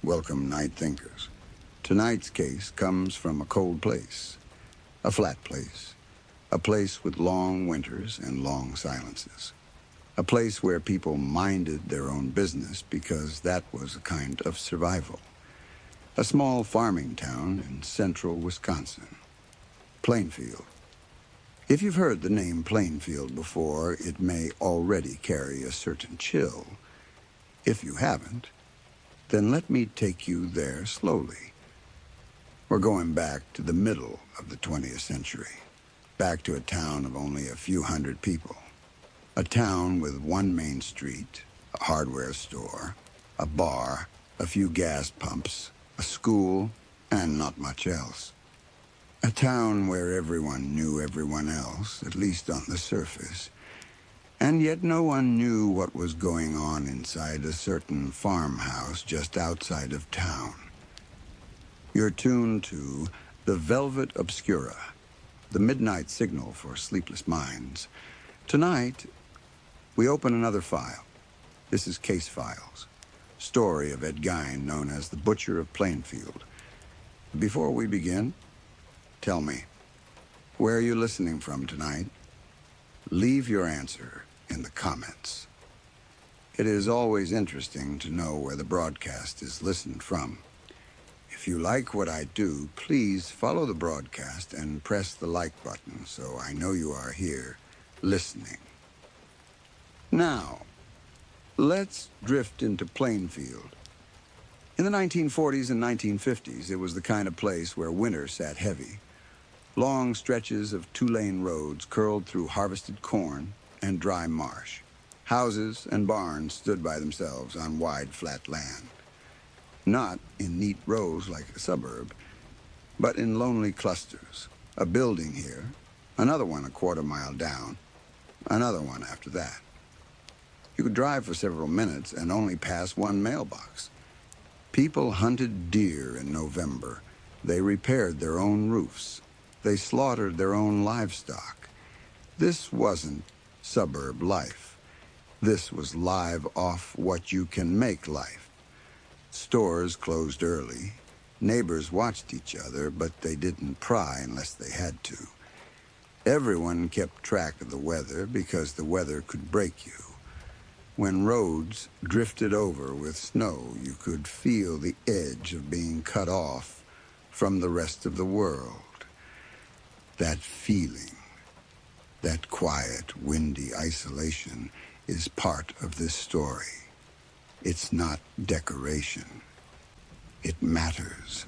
Welcome, night thinkers. Tonight's case comes from a cold place, a flat place, a place with long winters and long silences, a place where people minded their own business because that was a kind of survival. A small farming town in central Wisconsin, Plainfield. If you've heard the name Plainfield before, it may already carry a certain chill. If you haven't, then let me take you there slowly. We're going back to the middle of the 20th century, back to a town of only a few hundred people. A town with one main street, a hardware store, a bar, a few gas pumps, a school, and not much else. A town where everyone knew everyone else, at least on the surface, and yet no one knew what was going on inside a certain farmhouse just outside of town. You're tuned to The Velvet Obscura, the midnight signal for sleepless minds. Tonight, we open another file. This is Case Files, story of Ed Gein, known as the Butcher of Plainfield. Before we begin, tell me, where are you listening from tonight? Leave your answer in the comments. It is always interesting to know where the broadcast is listened from. If you like what I do, please follow the broadcast and press the like button so I know you are here listening. Now, let's drift into Plainfield. In the 1940s and 1950s, it was the kind of place where winter sat heavy. Long stretches of two-lane roads curled through harvested corn and dry marsh. Houses and barns stood by themselves on wide, flat land. Not in neat rows like a suburb, but in lonely clusters. A building here, another one a quarter-mile down, another one after that. You could drive for several minutes and only pass one mailbox. People hunted deer in November. They repaired their own roofs. They slaughtered their own livestock. This wasn't suburb life. This was live off what you can make life. Stores closed early. Neighbors watched each other, but they didn't pry unless they had to. Everyone kept track of the weather because the weather could break you. When roads drifted over with snow, you could feel the edge of being cut off from the rest of the world. That feeling, that quiet, windy isolation is part of this story. It's not decoration. It matters.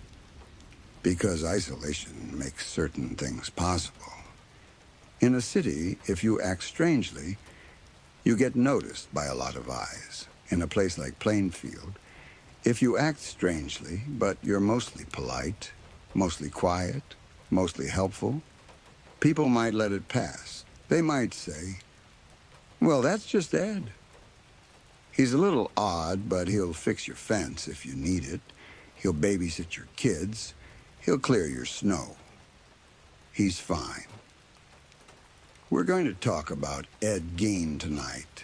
Because isolation makes certain things possible. In a city, if you act strangely, you get noticed by a lot of eyes. In a place like Plainfield, if you act strangely, but you're mostly polite, mostly quiet, mostly helpful, people might let it pass. They might say, well, that's just Ed. He's a little odd, but he'll fix your fence if you need it. He'll babysit your kids. He'll clear your snow. He's fine. We're going to talk about Ed Gein tonight.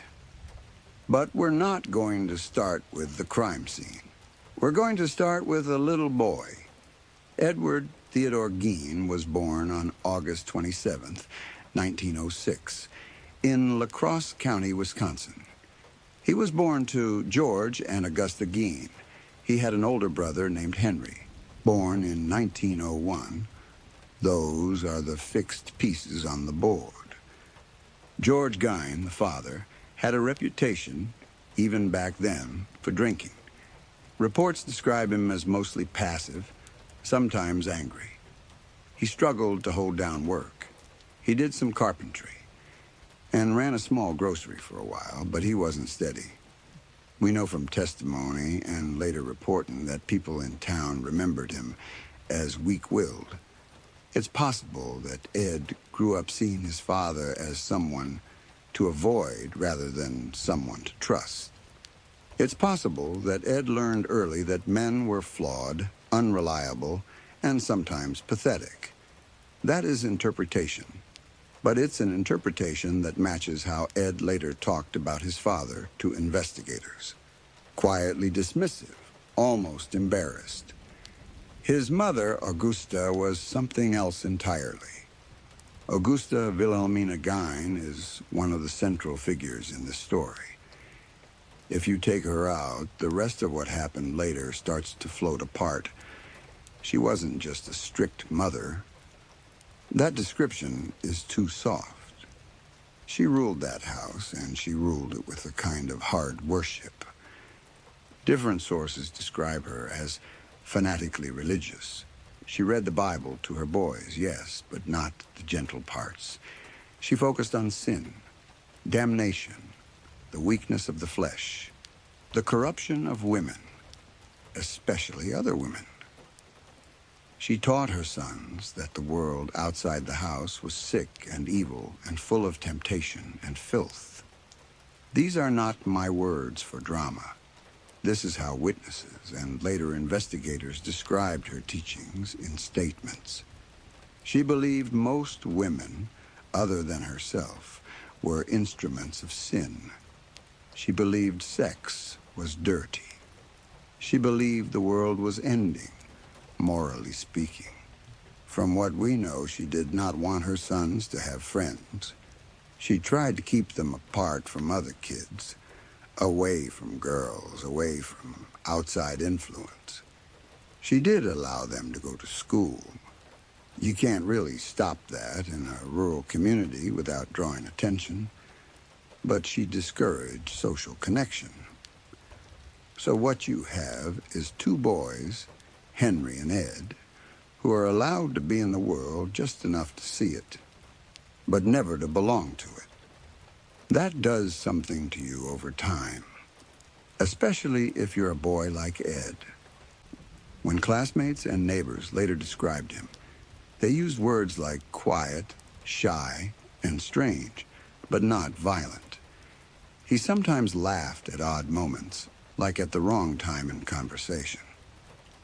But we're not going to start with the crime scene. We're going to start with a little boy. Edward Theodore Gein was born on August 27th, 1906, in La Crosse County, Wisconsin. He was born to George and Augusta Gein. He had an older brother named Henry, born in 1901. Those are the fixed pieces on the board. George Gein, the father, had a reputation, even back then, for drinking. Reports describe him as mostly passive, sometimes angry. He struggled to hold down work. He did some carpentry and ran a small grocery for a while, but he wasn't steady. We know from testimony and later reporting that people in town remembered him as weak-willed. It's possible that Ed grew up seeing his father as someone to avoid rather than someone to trust. It's possible that Ed learned early that men were flawed, unreliable, and sometimes pathetic. That is interpretation. But it's an interpretation that matches how Ed later talked about his father to investigators. Quietly dismissive, almost embarrassed. His mother, Augusta, was something else entirely. Augusta Wilhelmina Gein is one of the central figures in the story. If you take her out, the rest of what happened later starts to float apart. She wasn't just a strict mother. That description is too soft. She ruled that house, and she ruled it with a kind of hard worship. Different sources describe her as fanatically religious. She read the Bible to her boys, yes, but not the gentle parts. She focused on sin, damnation, the weakness of the flesh, the corruption of women, especially other women. She taught her sons that the world outside the house was sick and evil and full of temptation and filth. These are not my words for drama. This is how witnesses and later investigators described her teachings in statements. She believed most women, other than herself, were instruments of sin. She believed sex was dirty. She believed the world was ending, morally speaking. From what we know, she did not want her sons to have friends. She tried to keep them apart from other kids, away from girls, away from outside influence. She did allow them to go to school. You can't really stop that in a rural community without drawing attention, but she discouraged social connection. So what you have is two boys, Henry and Ed, who are allowed to be in the world just enough to see it, but never to belong to it. That does something to you over time, especially if you're a boy like Ed. When classmates and neighbors later described him, they used words like quiet, shy, and strange, but not violent. He sometimes laughed at odd moments, like at the wrong time in conversation.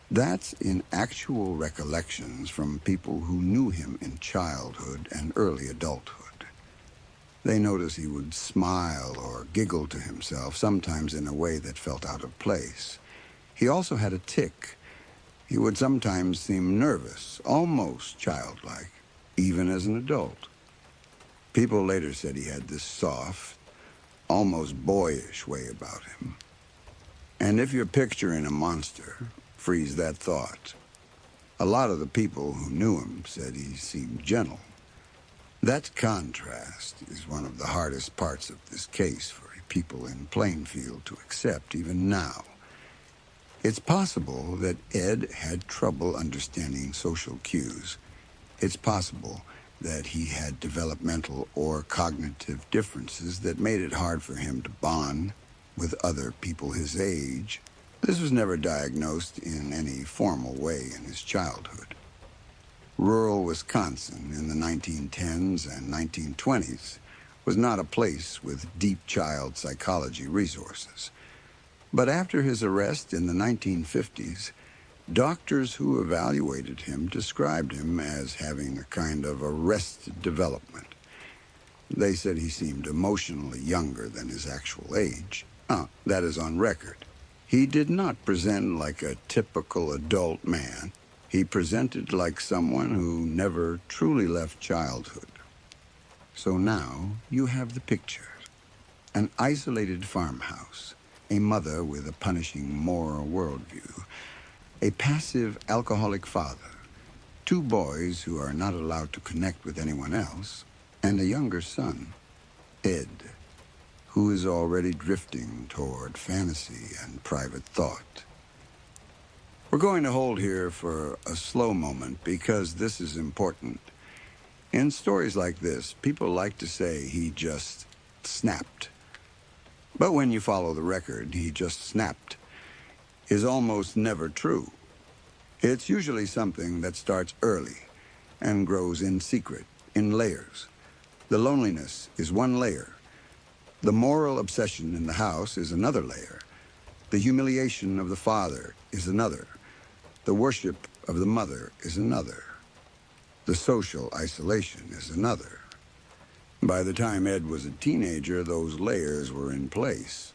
That's in actual recollections from people who knew him in childhood and early adulthood. They notice he would smile or giggle to himself, sometimes in a way that felt out of place. He also had a tic. He would sometimes seem nervous, almost childlike, even as an adult. People later said he had this soft, almost boyish way about him. And if you're picturing a monster, freeze that thought. A lot of the people who knew him said he seemed gentle. That contrast is one of the hardest parts of this case for people in Plainfield to accept even now. It's possible that Ed had trouble understanding social cues. It's possible that he had developmental or cognitive differences that made it hard for him to bond with other people his age. This was never diagnosed in any formal way in his childhood. Rural Wisconsin in the 1910s and 1920s was not a place with deep child psychology resources. But after his arrest in the 1950s, doctors who evaluated him described him as having a kind of arrested development. They said he seemed emotionally younger than his actual age. That is on record. He did not present like a typical adult man. He presented like someone who never truly left childhood. So now you have the picture. An isolated farmhouse, a mother with a punishing moral worldview, a passive alcoholic father, two boys who are not allowed to connect with anyone else, and a younger son, Ed, who is already drifting toward fantasy and private thought. We're going to hold here for a slow moment because this is important. In stories like this, people like to say he just snapped. But when you follow the record, he just snapped is almost never true. It's usually something that starts early and grows in secret, in layers. The loneliness is one layer. The moral obsession in the house is another layer. The humiliation of the father is another. The worship of the mother is another. The social isolation is another. By the time Ed was a teenager, those layers were in place.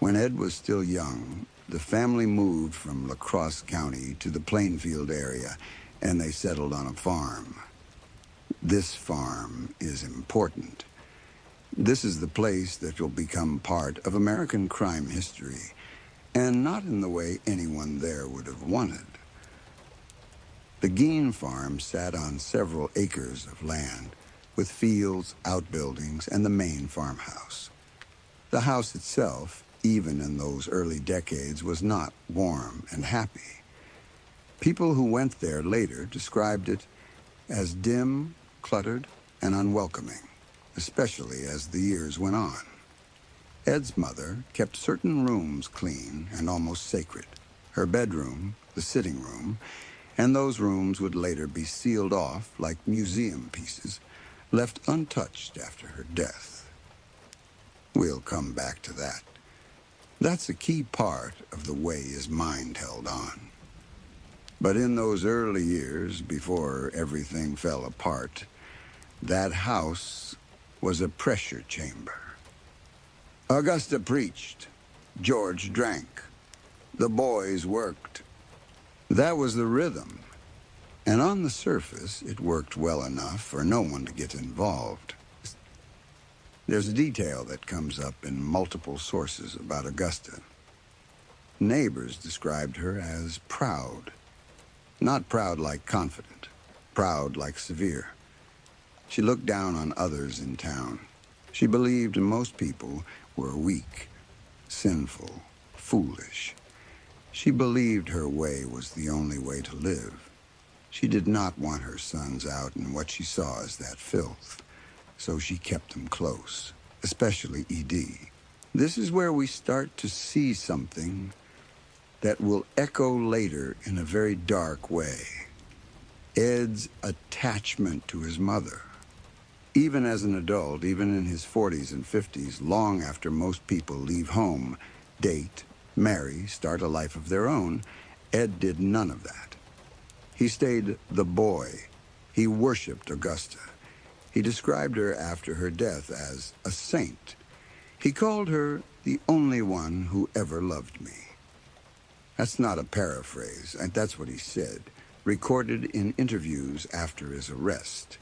When Ed was still young, the family moved from La Crosse County to the Plainfield area, and they settled on a farm. This farm is important. This is the place that will become part of American crime history, and not in the way anyone there would have wanted. The Gein farm sat on several acres of land, with fields, outbuildings, and the main farmhouse. The house itself, even in those early decades, was not warm and happy. People who went there later described it as dim, cluttered, and unwelcoming, especially as the years went on. Ed's mother kept certain rooms clean and almost sacred. Her bedroom, the sitting room, and those rooms would later be sealed off like museum pieces, left untouched after her death. We'll come back to that. That's a key part of the way his mind held on. But in those early years, before everything fell apart, that house was a pressure chamber. Augusta preached. George drank. The boys worked. That was the rhythm. And on the surface, it worked well enough for no one to get involved. There's a detail that comes up in multiple sources about Augusta. Neighbors described her as proud. Not proud like confident, proud like severe. She looked down on others in town. She believed most people were weak, sinful, foolish. She believed her way was the only way to live. She did not want her sons out in what she saw as that filth, so she kept them close, especially E.D. This is where we start to see something that will echo later in a very dark way. Ed's attachment to his mother. Even as an adult, even in his 40s and 50s, long after most people leave home, date, marry, start a life of their own, Ed did none of that. He stayed the boy. He worshipped Augusta. He described her after her death as a saint. He called her the only one who ever loved me. That's not a paraphrase, and that's what he said, recorded in interviews after his arrest.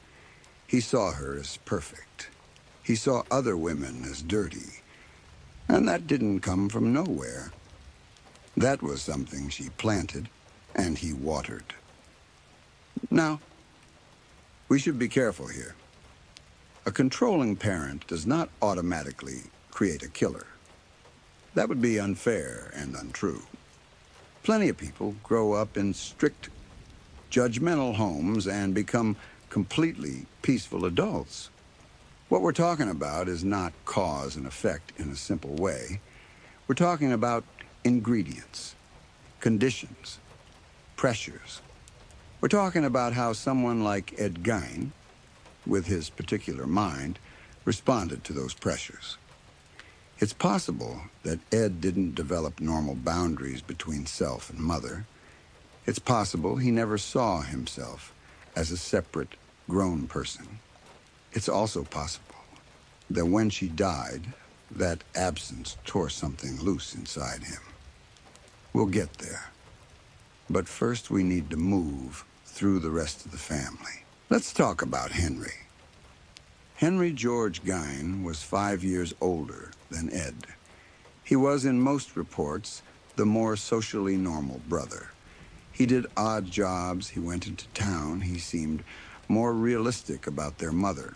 He saw her as perfect. He saw other women as dirty. And that didn't come from nowhere. That was something she planted, and he watered. Now, we should be careful here. A controlling parent does not automatically create a killer. That would be unfair and untrue. Plenty of people grow up in strict, judgmental homes and become completely peaceful adults. What we're talking about is not cause and effect in a simple way. We're talking about ingredients, conditions, pressures. We're talking about how someone like Ed Gein, with his particular mind, responded to those pressures. It's possible that Ed didn't develop normal boundaries between self and mother. It's possible he never saw himself as a separate, grown person. It's also possible that when she died, that absence tore something loose inside him. We'll get there. But first we need to move through the rest of the family. Let's talk about Henry. Henry George Gein was 5 years older than Ed. He was, in most reports, the more socially normal brother. He did odd jobs, he went into town, he seemed more realistic about their mother.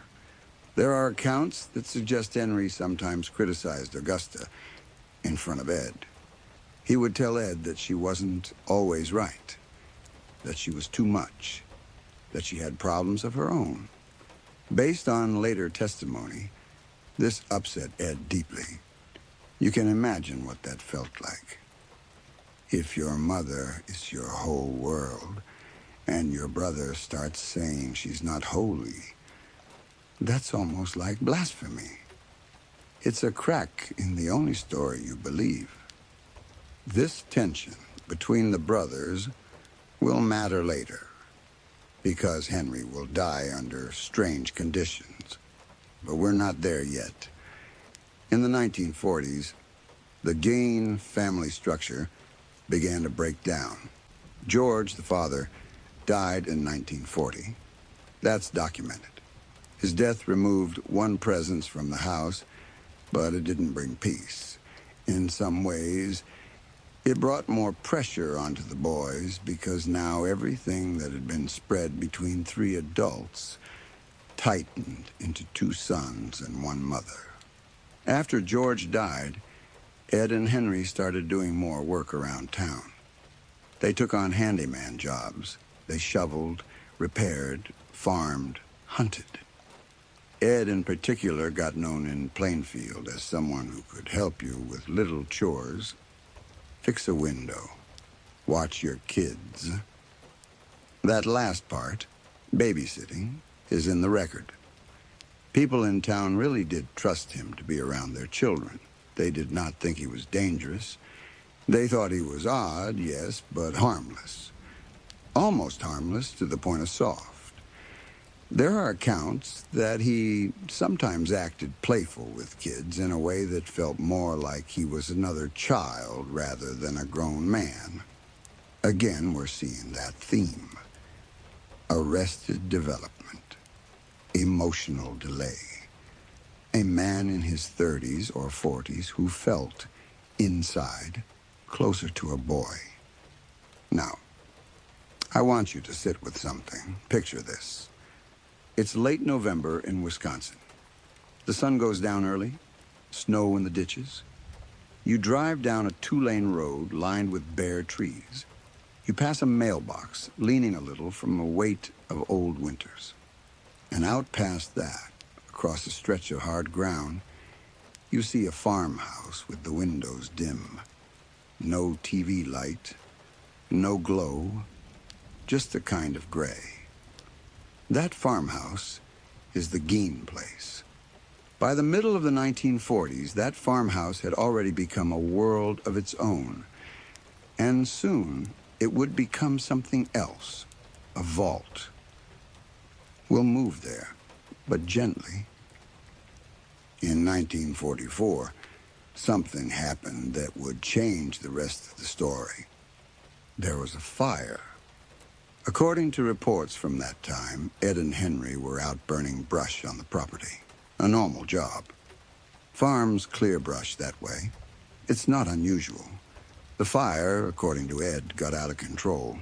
There are accounts that suggest Henry sometimes criticized Augusta in front of Ed. He would tell Ed that she wasn't always right, that she was too much, that she had problems of her own. Based on later testimony, this upset Ed deeply. You can imagine what that felt like. If your mother is your whole world, and your brother starts saying she's not holy, that's almost like blasphemy. It's a crack in the only story you believe. This tension between the brothers will matter later, because Henry will die under strange conditions. But we're not there yet. In the 1940s, the Gein family structure began to break down. George, the father, died in 1940. That's documented. His death removed one presence from the house, but it didn't bring peace. In some ways, it brought more pressure onto the boys because now everything that had been spread between three adults tightened into two sons and one mother. After George died, Ed and Henry started doing more work around town. They took on handyman jobs. They shoveled, repaired, farmed, hunted. Ed in particular got known in Plainfield as someone who could help you with little chores, fix a window, watch your kids. That last part, babysitting, is in the record. People in town really did trust him to be around their children. They did not think he was dangerous. They thought he was odd, yes, but harmless. Almost harmless to the point of soft. There are accounts that he sometimes acted playful with kids in a way that felt more like he was another child rather than a grown man. Again, we're seeing that theme. Arrested development. Emotional delay. A man in his 30s or 40s who felt, inside, closer to a boy. Now, I want you to sit with something. Picture this. It's late November in Wisconsin. The sun goes down early, snow in the ditches. You drive down a 2-lane road lined with bare trees. You pass a mailbox leaning a little from the weight of old winters. And out past that, across a stretch of hard ground, you see a farmhouse with the windows dim. No TV light, no glow, just the kind of gray. That farmhouse is the Gein place. By the middle of the 1940s, that farmhouse had already become a world of its own. And soon, it would become something else, a vault. We'll move there, but gently. In 1944, something happened that would change the rest of the story. There was a fire. According to reports from that time, Ed and Henry were out burning brush on the property. A normal job. Farms clear brush that way. It's not unusual. The fire, according to Ed, got out of control.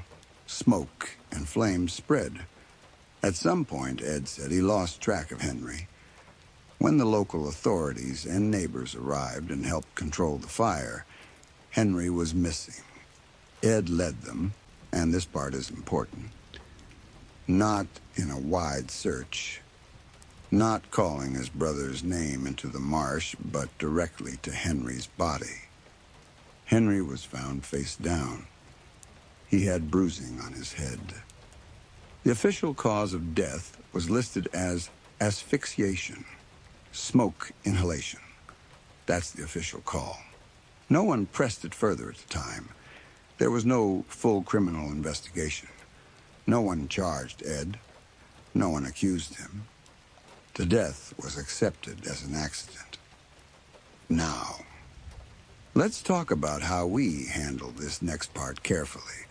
Smoke and flames spread. At some point, Ed said he lost track of Henry. When the local authorities and neighbors arrived and helped control the fire, Henry was missing. Ed led them, and this part is important. Not in a wide search. Not calling his brother's name into the marsh, but directly to Henry's body. Henry was found face down. He had bruising on his head. The official cause of death was listed as asphyxiation, smoke inhalation. That's the official call. No one pressed it further at the time. There was no full criminal investigation. No one charged Ed. No one accused him. The death was accepted as an accident. Now, let's talk about how we handled this next part carefully.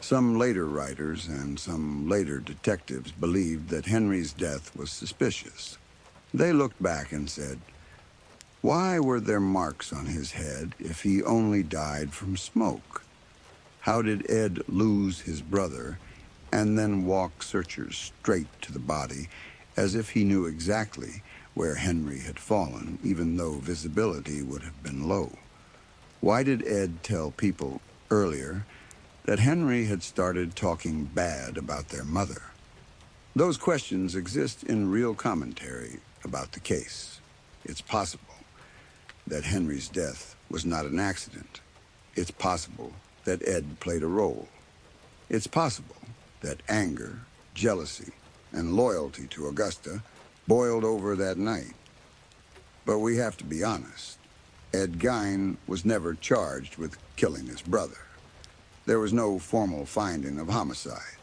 Some later writers and some later detectives believed that Henry's death was suspicious. They looked back and said, why were there marks on his head if he only died from smoke? How did Ed lose his brother and then walk searchers straight to the body as if he knew exactly where Henry had fallen, even though visibility would have been low? Why did Ed tell people earlier that Henry had started talking bad about their mother? Those questions exist in real commentary about the case. It's possible that Henry's death was not an accident. It's possible that Ed played a role. It's possible that anger, jealousy, and loyalty to Augusta boiled over that night. But we have to be honest. Ed Gein was never charged with killing his brother. There was no formal finding of homicide.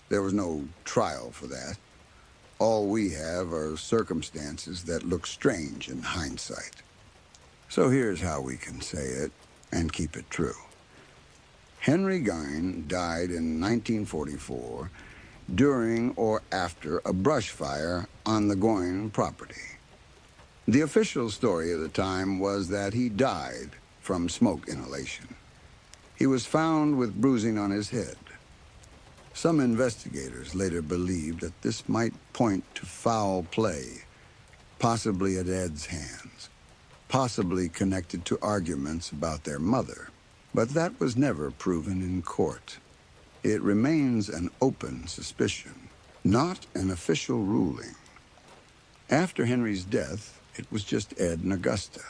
There was no trial for that. All we have are circumstances that look strange in hindsight. So here's how we can say it and keep it true. Henry Gein died in 1944 during or after a brush fire on the Gein property. The official story of the time was that he died from smoke inhalation. He was found with bruising on his head. Some investigators later believed that this might point to foul play, possibly at Ed's hands, possibly connected to arguments about their mother. But that was never proven in court. It remains an open suspicion, not an official ruling. After Henry's death, it was just Ed and Augusta.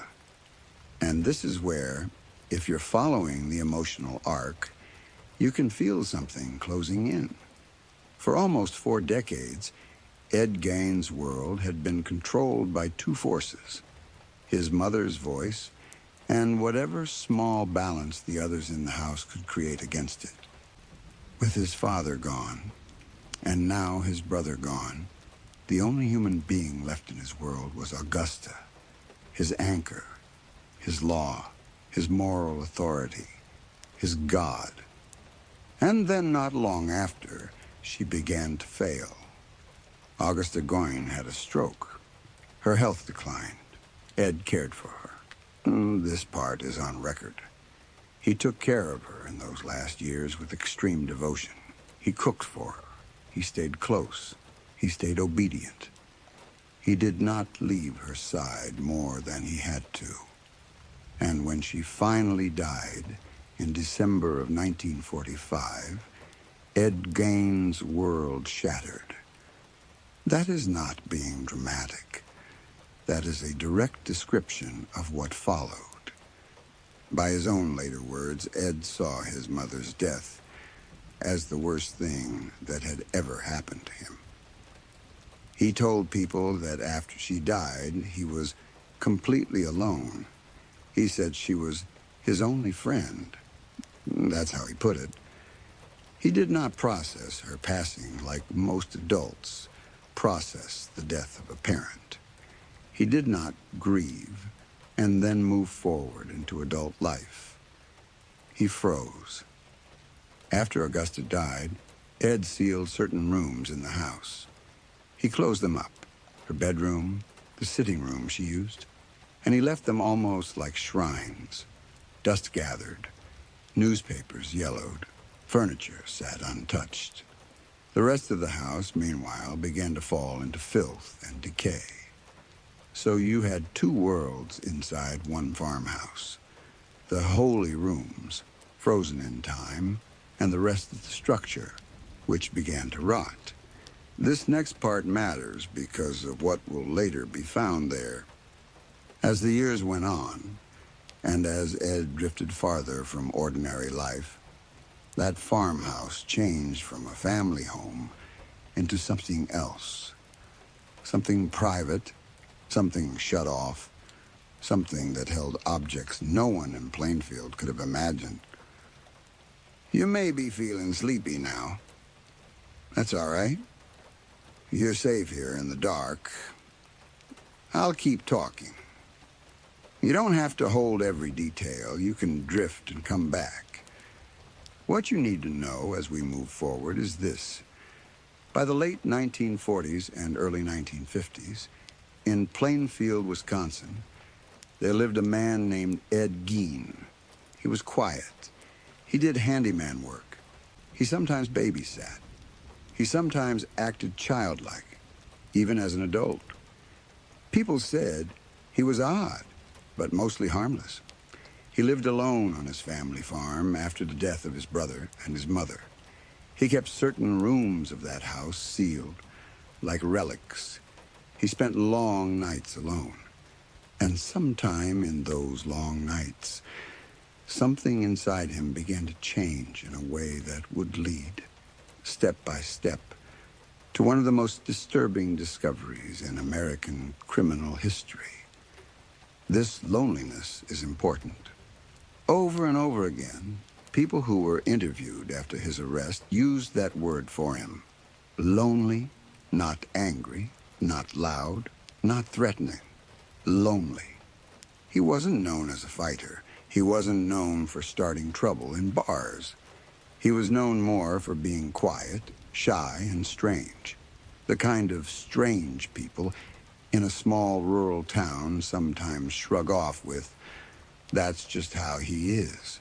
And this is where, if you're following the emotional arc, you can feel something closing in. For almost 4 decades, Ed Gein's world had been controlled by 2 forces: his mother's voice and whatever small balance the others in the house could create against it. With his father gone, and now his brother gone, the only human being left in his world was Augusta, his anchor, his law, his moral authority, his God. And then not long after, she began to fail. Augusta Gein had a stroke. Her health declined. Ed cared for her. This part is on record. He took care of her in those last years with extreme devotion. He cooked for her. He stayed close. He stayed obedient. He did not leave her side more than he had to. And when she finally died in December of 1945, Ed Gein's world shattered. That is not being dramatic. That is a direct description of what followed. By his own later words, Ed saw his mother's death as the worst thing that had ever happened to him. He told people that after she died, he was completely alone. He said she was his only friend. That's how he put it. He did not process her passing like most adults process the death of a parent. He did not grieve and then move forward into adult life. He froze. After Augusta died, Ed sealed certain rooms in the house. He closed them up, her bedroom, the sitting room she used, and he left them almost like shrines. Dust gathered, newspapers yellowed, furniture sat untouched. The rest of the house, meanwhile, began to fall into filth and decay. So you had 2 worlds inside one farmhouse. The holy rooms, frozen in time, and the rest of the structure, which began to rot. This next part matters because of what will later be found there. As the years went on, and as Ed drifted farther from ordinary life, that farmhouse changed from a family home into something else. Something private, something shut off, something that held objects no one in Plainfield could have imagined. You may be feeling sleepy now. That's all right. You're safe here in the dark. I'll keep talking. You don't have to hold every detail. You can drift and come back. What you need to know as we move forward is this. By the late 1940s and early 1950s, in Plainfield, Wisconsin, there lived a man named Ed Gein. He was quiet. He did handyman work. He sometimes babysat. He sometimes acted childlike, even as an adult. People said he was odd, but mostly harmless. He lived alone on his family farm after the death of his brother and his mother. He kept certain rooms of that house sealed, like relics. He spent long nights alone. And sometime in those long nights, something inside him began to change in a way that would lead, step by step, to one of the most disturbing discoveries in American criminal history. This loneliness is important. Over and over again, people who were interviewed after his arrest used that word for him. Lonely, not angry, not loud, not threatening. Lonely. He wasn't known as a fighter. He wasn't known for starting trouble in bars. He was known more for being quiet, shy, and strange. The kind of strange people in a small rural town sometimes shrug off with, "That's just how he is."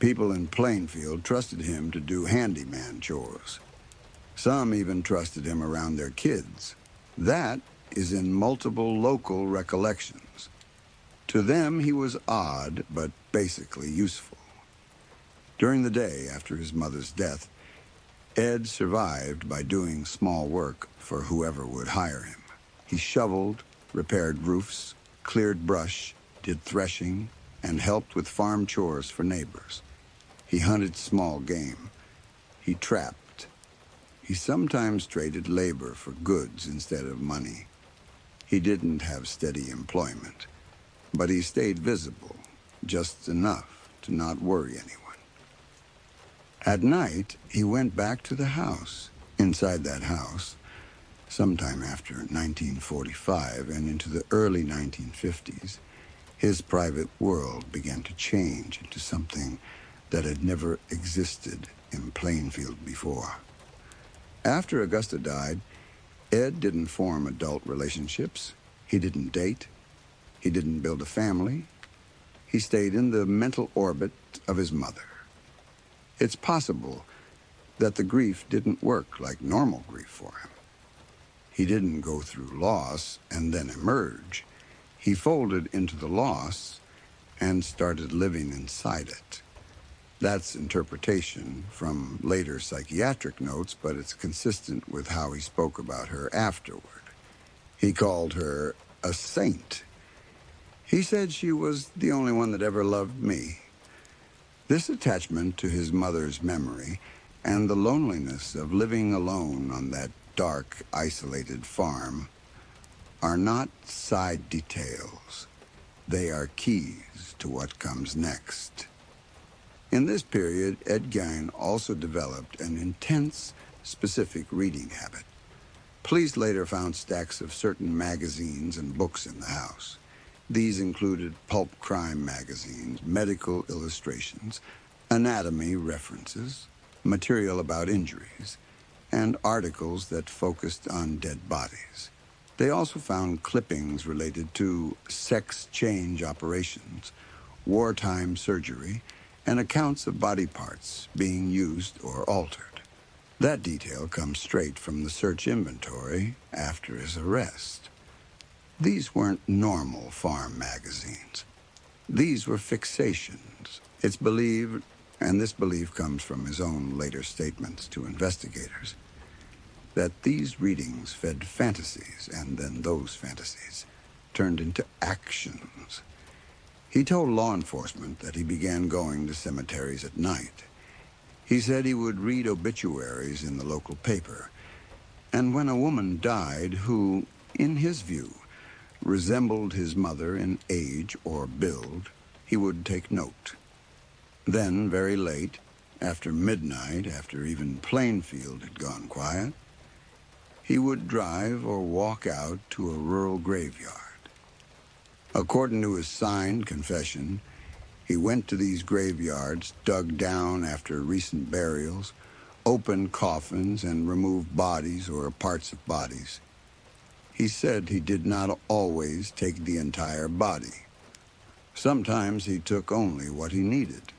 People in Plainfield trusted him to do handyman chores. Some even trusted him around their kids. That is in multiple local recollections. To them, he was odd, but basically useful. During the day after his mother's death, Ed survived by doing small work for whoever would hire him. He shoveled, repaired roofs, cleared brush, did threshing, and helped with farm chores for neighbors. He hunted small game. He trapped. He sometimes traded labor for goods instead of money. He didn't have steady employment, but he stayed visible, just enough to not worry anyone. At night, he went back to the house. Inside that house, sometime after 1945 and into the early 1950s, his private world began to change into something that had never existed in Plainfield before. After Augusta died, Ed didn't form adult relationships. He didn't date. He didn't build a family. He stayed in the mental orbit of his mother. It's possible that the grief didn't work like normal grief for him. He didn't go through loss and then emerge. He folded into the loss and started living inside it. That's interpretation from later psychiatric notes, but it's consistent with how he spoke about her afterward. He called her a saint. He said she was the only one that ever loved me. This attachment to his mother's memory and the loneliness of living alone on that dark, isolated farm are not side details. They are keys to what comes next. In this period, Ed Gein also developed an intense, specific reading habit. Police later found stacks of certain magazines and books in the house. These included pulp crime magazines, medical illustrations, anatomy references, material about injuries, and articles that focused on dead bodies. They also found clippings related to sex change operations, wartime surgery, and accounts of body parts being used or altered. That detail comes straight from the search inventory after his arrest. These weren't normal farm magazines. These were fixations. It's believed, and this belief comes from his own later statements to investigators, that these readings fed fantasies, and then those fantasies turned into actions. He told law enforcement that he began going to cemeteries at night. He said he would read obituaries in the local paper, and when a woman died who, in his view, resembled his mother in age or build, he would take note. Then, very late, after midnight, after even Plainfield had gone quiet, he would drive or walk out to a rural graveyard. According to his signed confession, he went to these graveyards, dug down after recent burials, opened coffins, and removed bodies or parts of bodies. He said he did not always take the entire body. Sometimes he took only what he needed.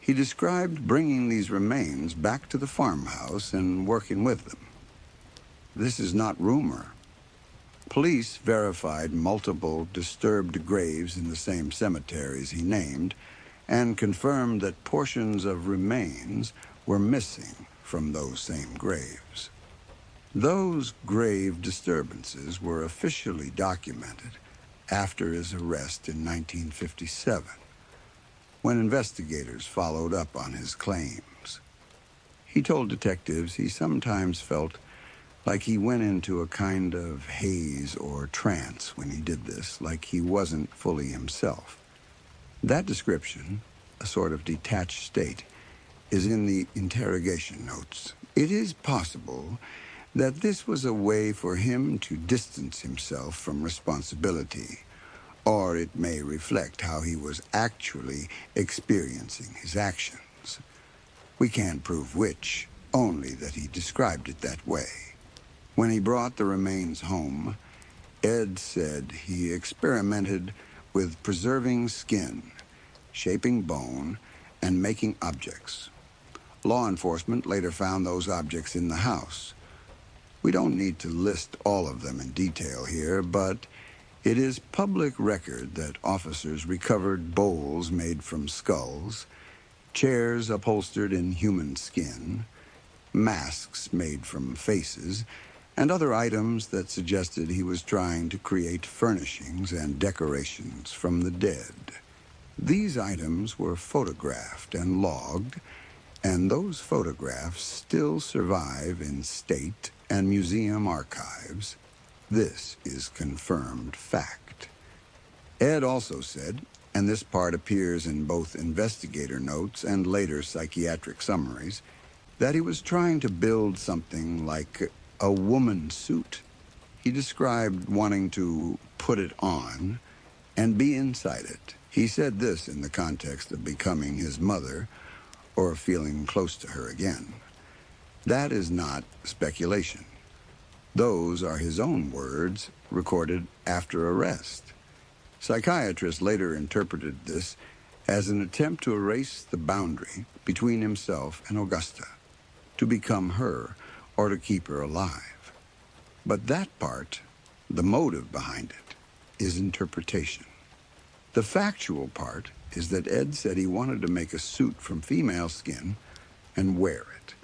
He described bringing these remains back to the farmhouse and working with them. This is not rumor. Police verified multiple disturbed graves in the same cemeteries he named and confirmed that portions of remains were missing from those same graves. Those grave disturbances were officially documented after his arrest in 1957, when investigators followed up on his claims. He told detectives he sometimes felt like he went into a kind of haze or trance when he did this, like he wasn't fully himself. That description, a sort of detached state, is in the interrogation notes. It is possible that this was a way for him to distance himself from responsibility, or it may reflect how he was actually experiencing his actions. We can't prove which, only that he described it that way. When he brought the remains home, Ed said he experimented with preserving skin, shaping bone, and making objects. Law enforcement later found those objects in the house. We don't need to list all of them in detail here, but it is public record that officers recovered bowls made from skulls, chairs upholstered in human skin, masks made from faces, and other items that suggested he was trying to create furnishings and decorations from the dead. These items were photographed and logged, and those photographs still survive in state and museum archives. This is confirmed fact. Ed also said, and this part appears in both investigator notes and later psychiatric summaries, that he was trying to build something like a woman suit. He described wanting to put it on and be inside it. He said this in the context of becoming his mother or feeling close to her again. That is not speculation. Those are his own words, recorded after arrest. Psychiatrists later interpreted this as an attempt to erase the boundary between himself and Augusta, to become her or to keep her alive. But that part, the motive behind it, is interpretation. The factual part is that Ed said he wanted to make a suit from female skin and wear it.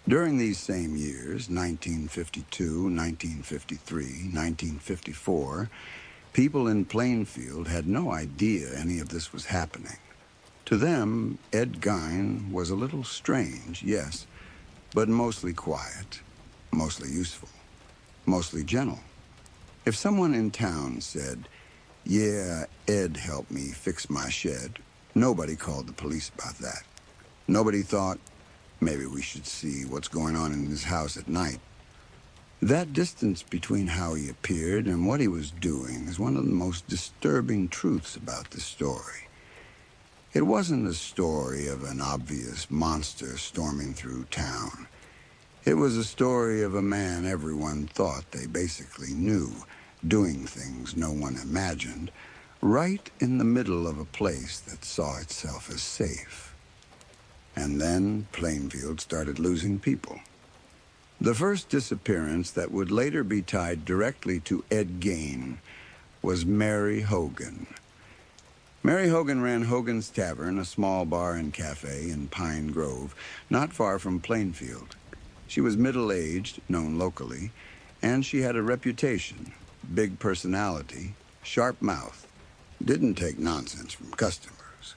During these same years, 1952, 1953, 1954, people in Plainfield had no idea any of this was happening. To them, Ed Gein was a little strange, yes, but mostly quiet, mostly useful, mostly gentle. If someone in town said, "Yeah, Ed helped me fix my shed," nobody called the police about that. Nobody thought, maybe we should see what's going on in his house at night. That distance between how he appeared and what he was doing is one of the most disturbing truths about the story. It wasn't a story of an obvious monster storming through town. It was a story of a man everyone thought they basically knew, doing things no one imagined, right in the middle of a place that saw itself as safe. And then Plainfield started losing people. The first disappearance that would later be tied directly to Ed Gein was Mary Hogan. Mary Hogan ran Hogan's Tavern, a small bar and cafe in Pine Grove, not far from Plainfield. She was middle-aged, known locally, and she had a reputation, big personality, sharp mouth, didn't take nonsense from customers.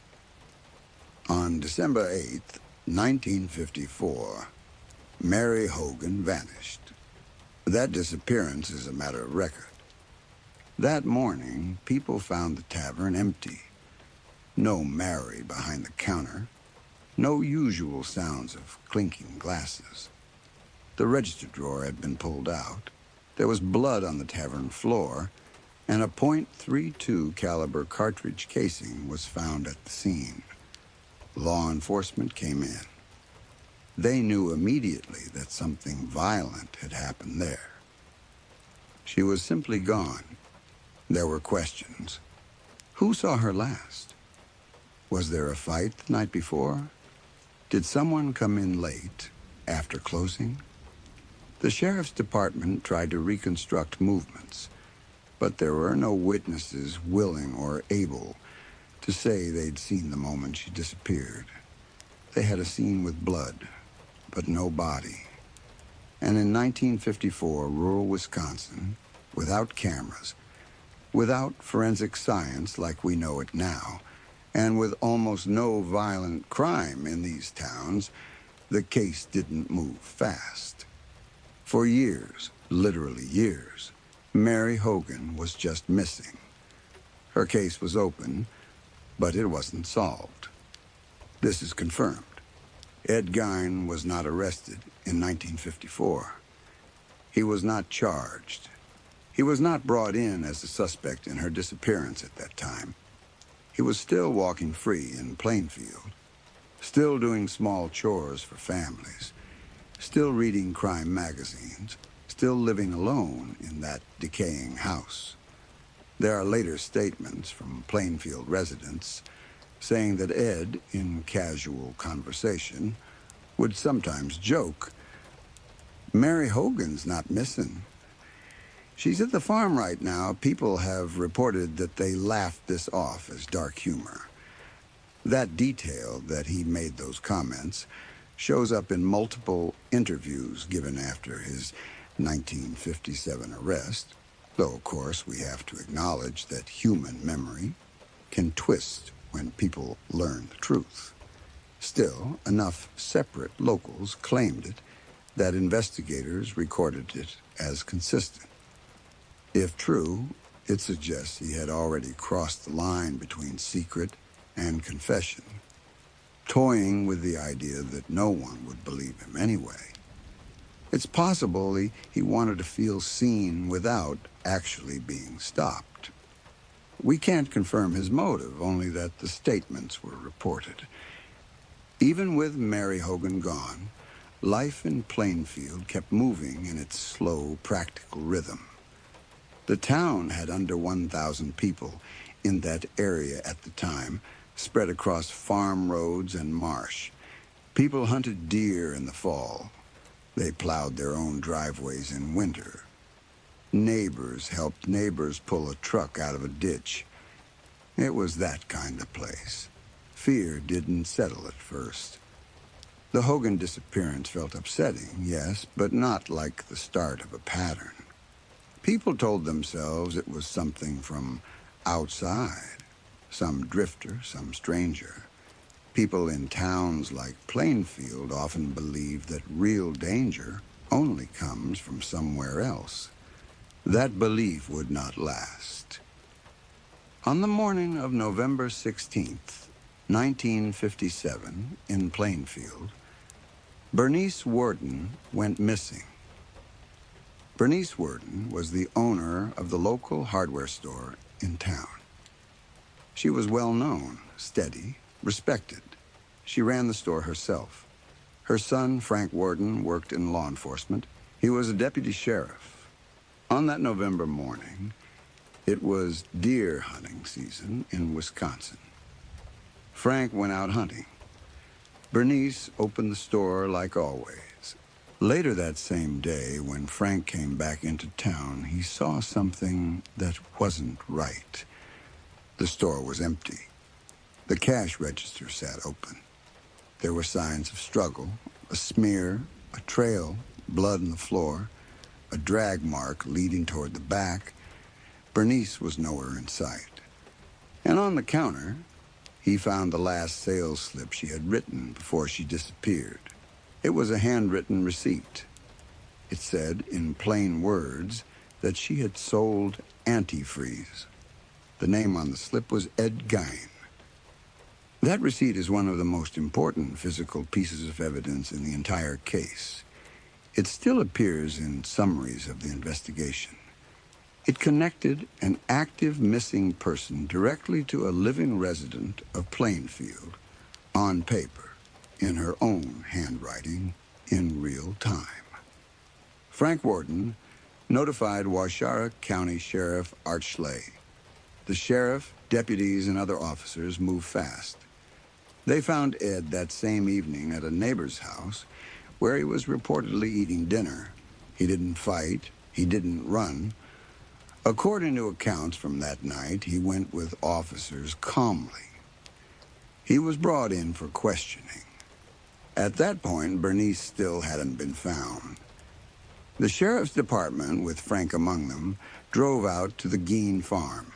On December 8th, 1954, Mary Hogan vanished. That disappearance is a matter of record. That morning, people found the tavern empty. No Mary behind the counter. No usual sounds of clinking glasses. The register drawer had been pulled out. There was blood on the tavern floor, and a .32 caliber cartridge casing was found at the scene. Law enforcement came in. They knew immediately that something violent had happened there. She was simply gone. There were questions. Who saw her last? Was there a fight the night before? Did someone come in late, after closing? The sheriff's department tried to reconstruct movements, but there were no witnesses willing or able to say they'd seen the moment she disappeared. They had a scene with blood, but no body. And in 1954, rural Wisconsin, without cameras, without forensic science like we know it now, and with almost no violent crime in these towns, the case didn't move fast. For years, literally years, Mary Hogan was just missing. Her case was open, but it wasn't solved. This is confirmed. Ed Gein was not arrested in 1954. He was not charged. He was not brought in as a suspect in her disappearance at that time. He was still walking free in Plainfield. still doing small chores for families, still reading crime magazines, still living alone in that decaying house. There are later statements from Plainfield residents saying that Ed, in casual conversation, would sometimes joke, "Mary Hogan's not missing. She's at the farm right now. People have reported that they laughed this off as dark humor." That detail that he made those comments shows up in multiple interviews given after his 1957 arrest, though of course we have to acknowledge that human memory can twist when people learn the truth. Still, enough separate locals claimed it that investigators recorded it as consistent. If true, it suggests he had already crossed the line between secret and confession, toying with the idea that no one would believe him anyway. It's possible he wanted to feel seen without actually being stopped. We can't confirm his motive, only that the statements were reported. Even with Mary Hogan gone, life in Plainfield kept moving in its slow, practical rhythm. The town had under 1,000 people in that area at the time, spread across farm roads and marsh. People hunted deer in the fall. They plowed their own driveways in winter. Neighbors helped neighbors pull a truck out of a ditch. It was that kind of place. Fear didn't settle at first. The Hogan disappearance felt upsetting, yes, but not like the start of a pattern. People told themselves it was something from outside, some drifter, some stranger. People in towns like Plainfield often believe that real danger only comes from somewhere else. That belief would not last. On the morning of November 16th, 1957, in Plainfield, Bernice Worden went missing. Bernice Worden was the owner of the local hardware store in town. She was well known, steady, respected. She ran the store herself. Her son, Frank Worden, worked in law enforcement. He was a deputy sheriff. On that November morning, it was deer hunting season in Wisconsin. Frank went out hunting. Bernice opened the store like always. Later that same day, when Frank came back into town, he saw something that wasn't right. The store was empty. The cash register sat open. There were signs of struggle, a smear, a trail, blood on the floor, a drag mark leading toward the back. Bernice was nowhere in sight. And on the counter, he found the last sales slip she had written before she disappeared. It was a handwritten receipt. It said, in plain words, that she had sold antifreeze. The name on the slip was Ed Gein. That receipt is one of the most important physical pieces of evidence in the entire case. It still appears in summaries of the investigation. It connected an active missing person directly to a living resident of Plainfield, on paper, in her own handwriting, in real time. Frank Worden notified Waushara County Sheriff Art Schley. The sheriff, deputies, and other officers moved fast. They found Ed that same evening at a neighbor's house where he was reportedly eating dinner. He didn't fight. He didn't run. According to accounts from that night, he went with officers calmly. He was brought in for questioning. At that point, Bernice still hadn't been found. The sheriff's department, with Frank among them, drove out to the Gein farm.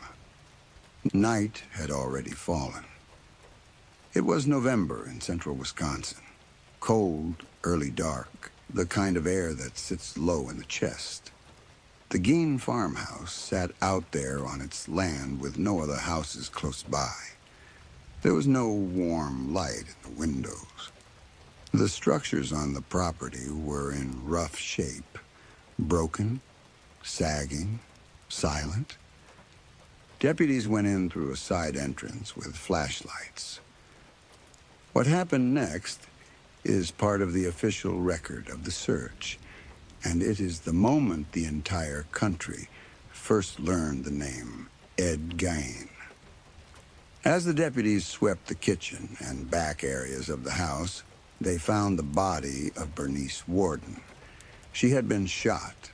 Night had already fallen. It was November in central Wisconsin. Cold, early dark, the kind of air that sits low in the chest. The Gein farmhouse sat out there on its land with no other houses close by. There was no warm light in the windows. The structures on the property were in rough shape, broken, sagging, silent. Deputies went in through a side entrance with flashlights. What happened next is part of the official record of the search, and it is the moment the entire country first learned the name Ed Gein. As the deputies swept the kitchen and back areas of the house, they found the body of Bernice Worden. She had been shot.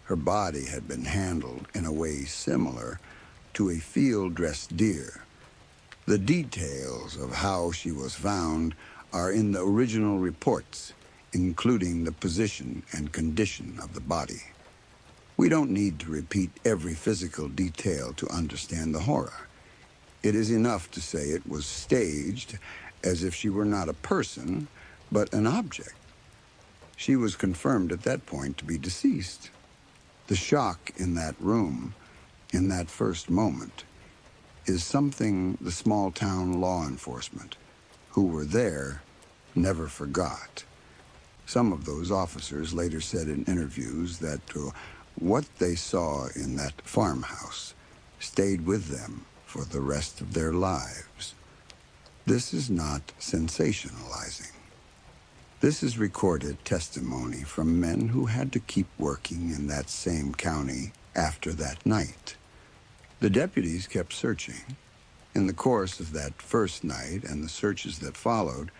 Her body had been handled in a way similar to a field-dressed deer. The details of how she was found are in the original reports, including the position and condition of the body. We don't need to repeat every physical detail to understand the horror. It is enough to say it was staged as if she were not a person, but an object. She was confirmed at that point to be deceased. The shock in that room, in that first moment, is something the small-town law enforcement who were there never forgot. Some of those officers later said in interviews that what they saw in that farmhouse stayed with them for the rest of their lives. This is not sensationalizing. This is recorded testimony from men who had to keep working in that same county after that night. The deputies kept searching. In the course of that first night and the searches that followed,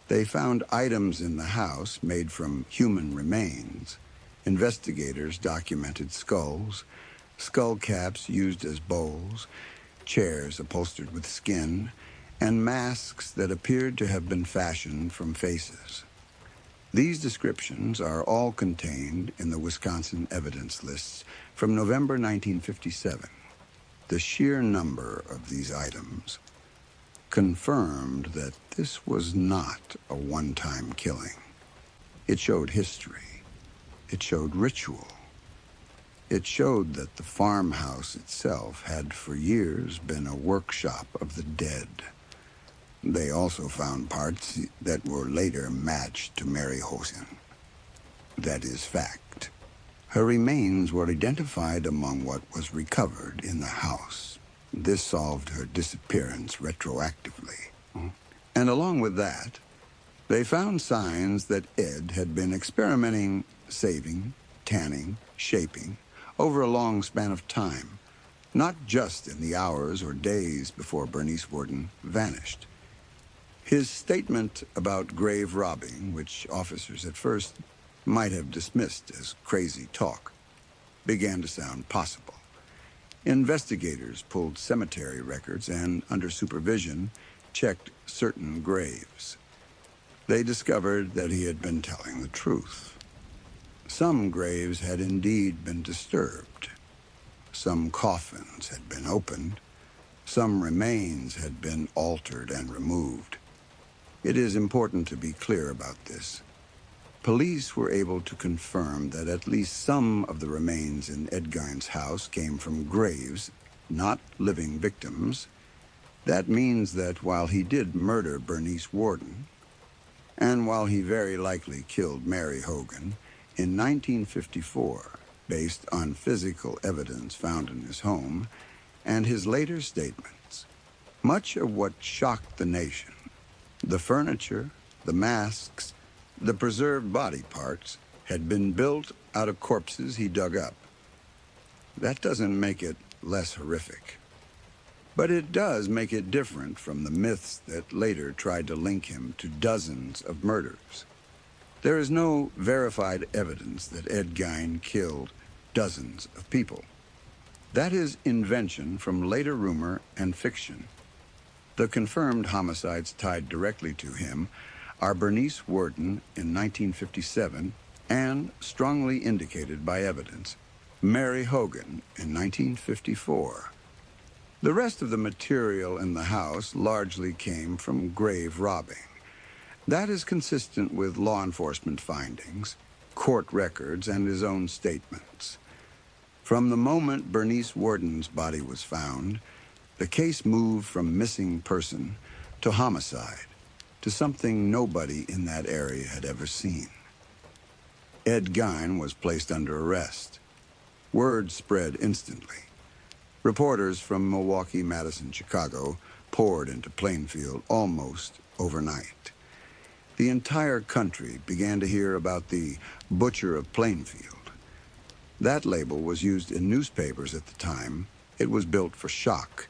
they found items in the house made from human remains. Investigators documented skulls, skull caps used as bowls, chairs upholstered with skin, and masks that appeared to have been fashioned from faces. These descriptions are all contained in the Wisconsin evidence lists from November 1957. The sheer number of these items confirmed that this was not a one-time killing. It showed history. It showed ritual. It showed that the farmhouse itself had for years been a workshop of the dead. They also found parts that were later matched to Mary Hogan. That is fact. Her remains were identified among what was recovered in the house. This solved her disappearance retroactively. And along with that, they found signs that Ed had been experimenting, saving, tanning, shaping, over a long span of time, not just in the hours or days before Bernice Worden vanished. His statement about grave robbing, which officers at first might have dismissed as crazy talk, began to sound possible. Investigators pulled cemetery records and, under supervision, checked certain graves. They discovered that he had been telling the truth. Some graves had indeed been disturbed. Some coffins had been opened. Some remains had been altered and removed. It is important to be clear about this. Police were able to confirm that at least some of the remains in Ed Gein's house came from graves, not living victims. That means that while he did murder Bernice Worden, and while he very likely killed Mary Hogan, in 1954, based on physical evidence found in his home and his later statements, much of what shocked the nation, the furniture, the masks, the preserved body parts, had been built out of corpses he dug up. That doesn't make it less horrific. But it does make it different from the myths that later tried to link him to dozens of murders. There is no verified evidence that Ed Gein killed dozens of people. That is invention from later rumor and fiction. The confirmed homicides tied directly to him are Bernice Worden in 1957 and, strongly indicated by evidence, Mary Hogan in 1954. The rest of the material in the house largely came from grave robbing. That is consistent with law enforcement findings, court records, and his own statements. From the moment Bernice Worden's body was found, the case moved from missing person to homicide, to something nobody in that area had ever seen. Ed Gein was placed under arrest. Word spread instantly. Reporters from Milwaukee, Madison, Chicago poured into Plainfield almost overnight. The entire country began to hear about the Butcher of Plainfield. That label was used in newspapers at the time. It was built for shock.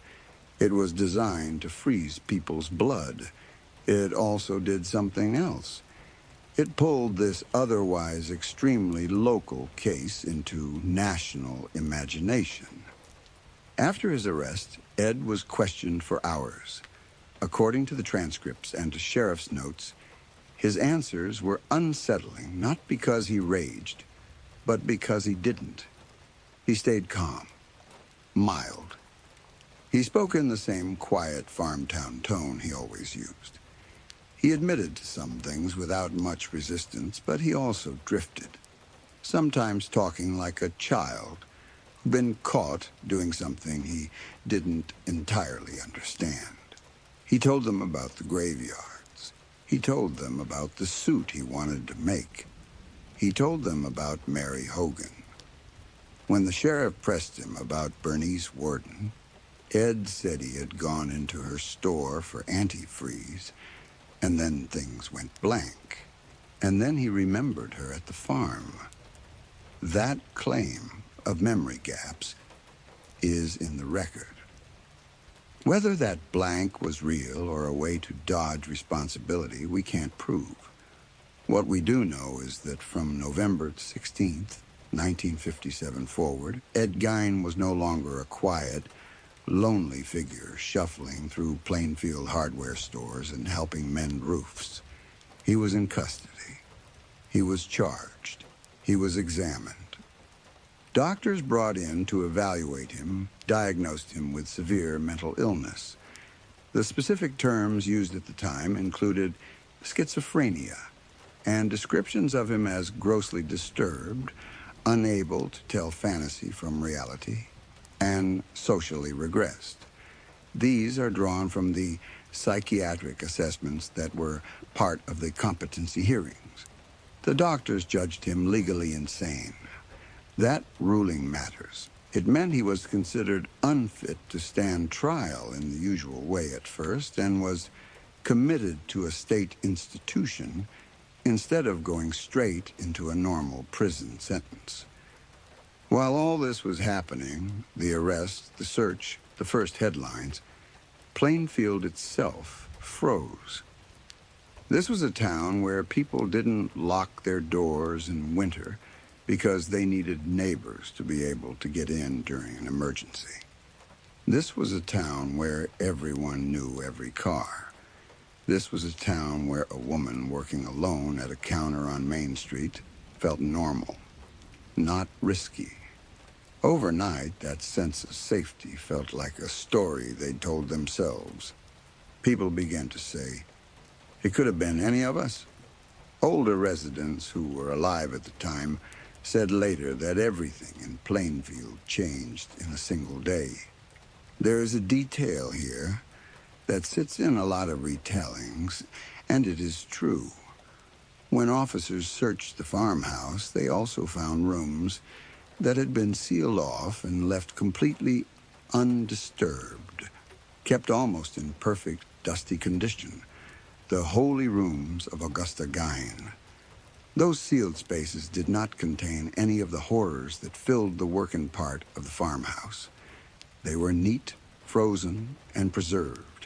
It was designed to freeze people's blood. It also did something else. It pulled this otherwise extremely local case into national imagination. After his arrest, Ed was questioned for hours. According to the transcripts and to sheriff's notes, his answers were unsettling, not because he raged, but because he didn't. He stayed calm, mild. He spoke in the same quiet farm-town tone he always used. He admitted to some things without much resistance, but he also drifted, sometimes talking like a child who'd been caught doing something he didn't entirely understand. He told them about the graveyards. He told them about the suit he wanted to make. He told them about Mary Hogan. When the sheriff pressed him about Bernice Worden, Ed said he had gone into her store for antifreeze, and then things went blank. And then he remembered her at the farm. That claim of memory gaps is in the record. Whether that blank was real or a way to dodge responsibility, we can't prove. What we do know is that from November 16th, 1957 forward, Ed Gein was no longer a quiet, lonely figure shuffling through Plainfield hardware stores and helping mend roofs. He was in custody. He was charged. He was examined. Doctors brought in to evaluate him diagnosed him with severe mental illness. The specific terms used at the time included schizophrenia and descriptions of him as grossly disturbed, unable to tell fantasy from reality, and socially regressed. These are drawn from the psychiatric assessments that were part of the competency hearings. The doctors judged him legally insane. That ruling matters. It meant he was considered unfit to stand trial in the usual way at first and was committed to a state institution instead of going straight into a normal prison sentence. While all this was happening, the arrest, the search, the first headlines, Plainfield itself froze. This was a town where people didn't lock their doors in winter because they needed neighbors to be able to get in during an emergency. This was a town where everyone knew every car. This was a town where a woman working alone at a counter on Main Street felt normal, not risky. Overnight, that sense of safety felt like a story they'd told themselves. People began to say, it could have been any of us. Older residents who were alive at the time said later that everything in Plainfield changed in a single day. There is a detail here that sits in a lot of retellings, and it is true. When officers searched the farmhouse, they also found rooms that had been sealed off and left completely undisturbed, kept almost in perfect, dusty condition. The holy rooms of Augusta Gein. Those sealed spaces did not contain any of the horrors that filled the working part of the farmhouse. They were neat, frozen, and preserved.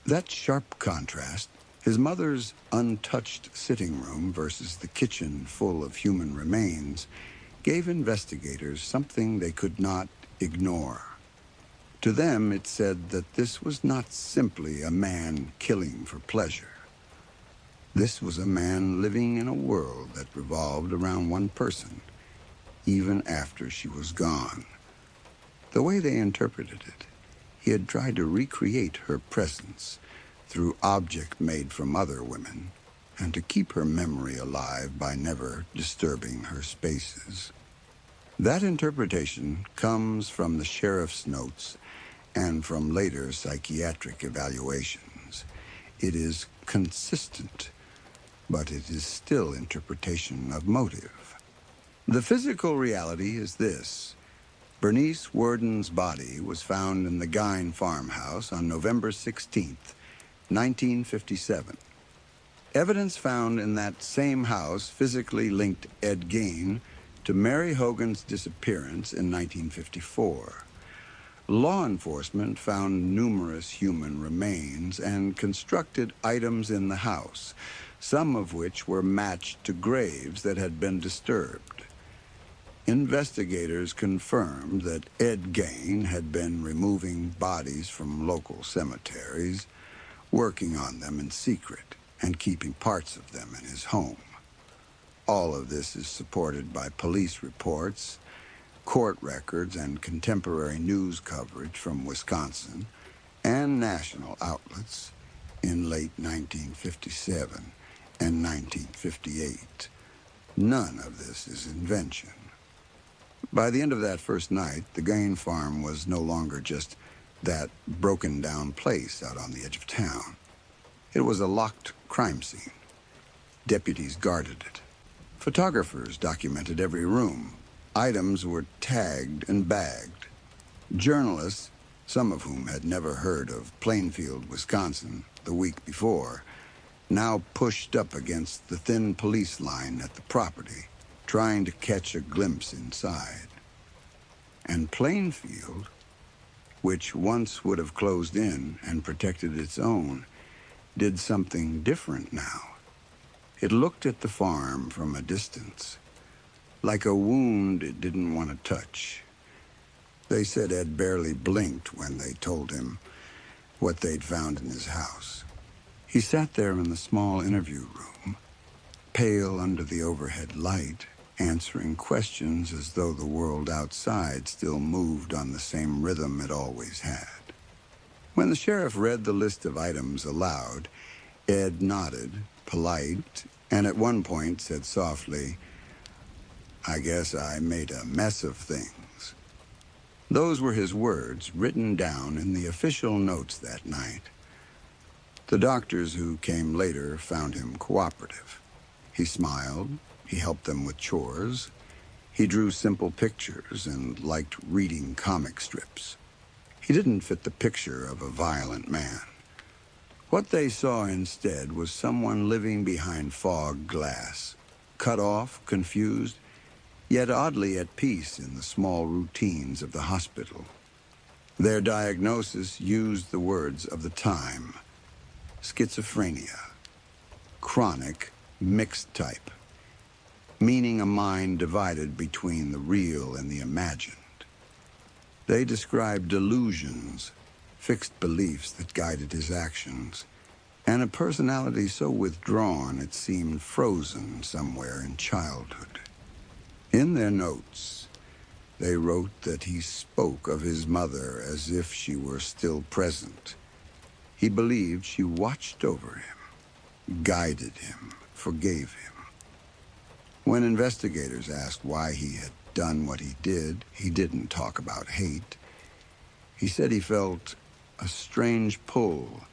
That sharp contrast, his mother's untouched sitting room versus the kitchen full of human remains, gave investigators something they could not ignore. To them, it said that this was not simply a man killing for pleasure. This was a man living in a world that revolved around one person, even after she was gone. The way they interpreted it, he had tried to recreate her presence through objects made from other women, and to keep her memory alive by never disturbing her spaces. That interpretation comes from the sheriff's notes and from later psychiatric evaluations. It is consistent, but it is still interpretation of motive. The physical reality is this. Bernice Worden's body was found in the Gein farmhouse on November 16th, 1957. Evidence found in that same house physically linked Ed Gein to Mary Hogan's disappearance in 1954. Law enforcement found numerous human remains and constructed items in the house, some of which were matched to graves that had been disturbed. Investigators confirmed that Ed Gein had been removing bodies from local cemeteries, working on them in secret, and keeping parts of them in his home. All of this is supported by police reports, court records, and contemporary news coverage from Wisconsin and national outlets in late 1957 and 1958. None of this is invention. By the end of that first night, the Gein farm was no longer just that broken-down place out on the edge of town. It was a locked crime scene. Deputies guarded it. Photographers documented every room. Items were tagged and bagged. Journalists, some of whom had never heard of Plainfield, Wisconsin, the week before, now pushed up against the thin police line at the property, trying to catch a glimpse inside. And Plainfield, which once would have closed in and protected its own, did something different now. It looked at the farm from a distance, like a wound it didn't want to touch. They said Ed barely blinked when they told him what they'd found in his house. He sat there in the small interview room, pale under the overhead light, answering questions as though the world outside still moved on the same rhythm it always had. When the sheriff read the list of items aloud, Ed nodded, polite, and at one point said softly, "I guess I made a mess of things." Those were his words, written down in the official notes that night. The doctors who came later found him cooperative. He smiled, he helped them with chores, he drew simple pictures and liked reading comic strips. He didn't fit the picture of a violent man. What they saw instead was someone living behind fog glass, cut off, confused, yet oddly at peace in the small routines of the hospital. Their diagnosis used the words of the time: schizophrenia, chronic, mixed type, meaning a mind divided between the real and the imagined. They described delusions, fixed beliefs that guided his actions, and a personality so withdrawn it seemed frozen somewhere in childhood. In their notes, they wrote that he spoke of his mother as if she were still present. He believed she watched over him, guided him, forgave him. When investigators asked why he had done what he did, he didn't talk about hate. He said he felt a strange pull.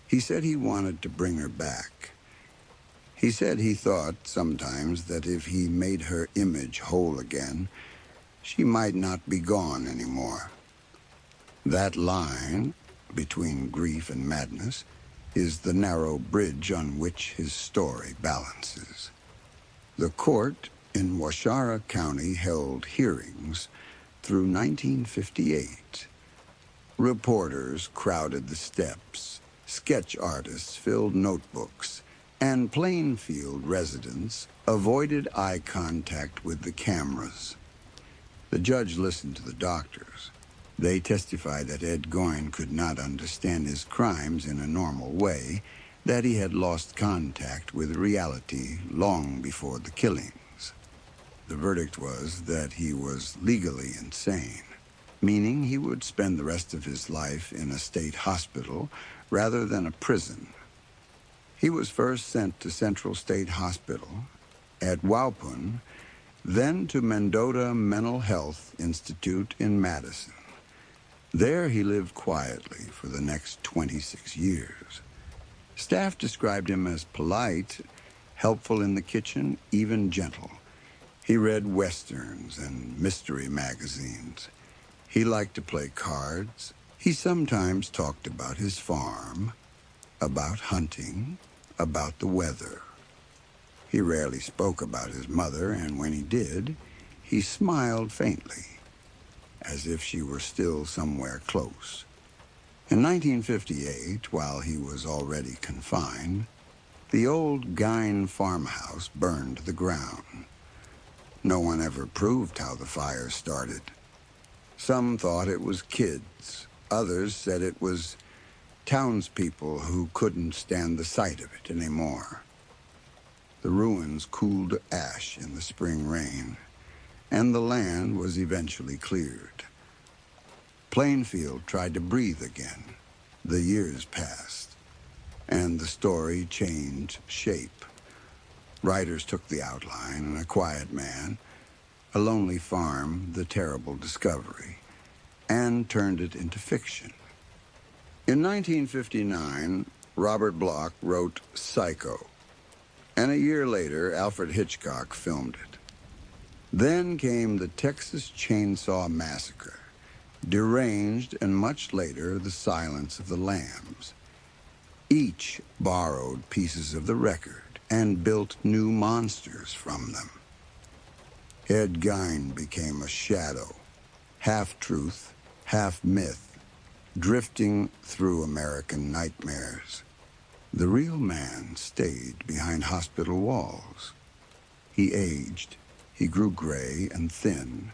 He said he wanted to bring her back. He said he thought sometimes that if he made her image whole again, she might not be gone anymore. That line between grief and madness is the narrow bridge on which his story balances. The court in Washara County held hearings through 1958. Reporters crowded the steps, sketch artists filled notebooks, and Plainfield residents avoided eye contact with the cameras. The judge listened to the doctors. They testified that Ed Gein could not understand his crimes in a normal way, that he had lost contact with reality long before the killings. The verdict was that he was legally insane, meaning he would spend the rest of his life in a state hospital rather than a prison. He was first sent to Central State Hospital at Waupun, then to Mendota Mental Health Institute in Madison. There he lived quietly for the next 26 years. Staff described him as polite, helpful in the kitchen, even gentle. He read westerns and mystery magazines. He liked to play cards. He sometimes talked about his farm. about hunting, about the weather. He rarely spoke about his mother, and when he did, he smiled faintly, as if she were still somewhere close. In 1958, while he was already confined, the old Gein farmhouse burned to the ground. No one ever proved how the fire started. Some thought it was kids. Others said it was townspeople who couldn't stand the sight of it anymore. The ruins cooled to ash in the spring rain, and the land was eventually cleared. Plainfield tried to breathe again. The years passed, and the story changed shape. Writers took the outline, and a quiet man, a lonely farm, the terrible discovery, and turned it into fiction. In 1959, Robert Bloch wrote Psycho, and a year later, Alfred Hitchcock filmed it. Then came the Texas Chainsaw Massacre, deranged, and much later, The Silence of the Lambs. Each borrowed pieces of the record and built new monsters from them. Ed Gein became a shadow, half-truth, half-myth, drifting through American nightmares. The real man stayed behind hospital walls. He aged. He grew gray and thin.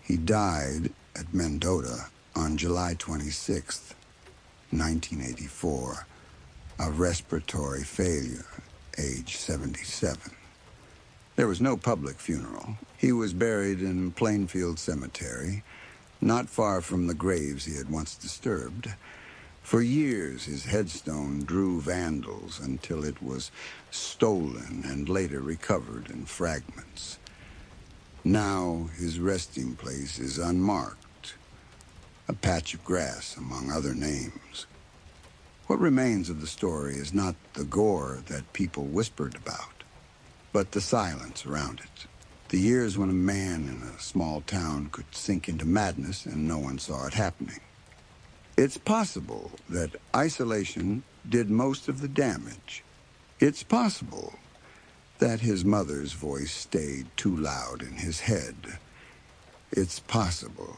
He died at Mendota on July 26, 1984, of respiratory failure, age 77. There was no public funeral. He was buried in Plainfield Cemetery, not far from the graves he had once disturbed. For years, his headstone drew vandals until it was stolen and later recovered in fragments. Now, his resting place is unmarked, a patch of grass among other names. What remains of the story is not the gore that people whispered about, but the silence around it. The years when a man in a small town could sink into madness and no one saw it happening. It's possible that isolation did most of the damage. It's possible that his mother's voice stayed too loud in his head. It's possible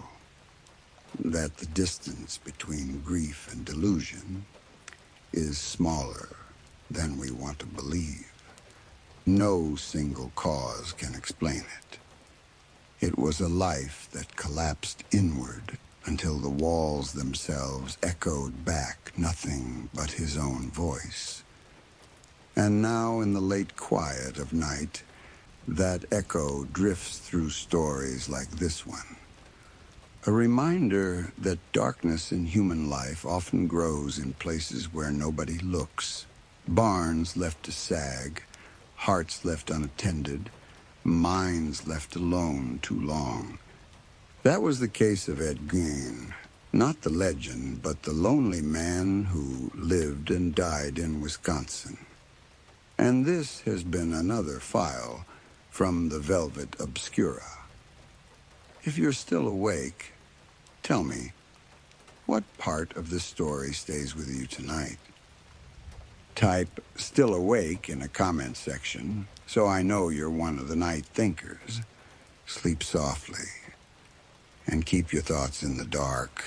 that the distance between grief and delusion is smaller than we want to believe. No single cause can explain it. It was a life that collapsed inward until the walls themselves echoed back nothing but his own voice. And now, in the late quiet of night, that echo drifts through stories like this one. A reminder that darkness in human life often grows in places where nobody looks. Barns left to sag, hearts left unattended, minds left alone too long. That was the case of Ed Gein, not the legend, but the lonely man who lived and died in Wisconsin. And this has been another file from the Velvet Obscura. If you're still awake, tell me, what part of the story stays with you tonight? Type "still awake" in a comment section so I know you're one of the night thinkers. Sleep softly and keep your thoughts in the dark.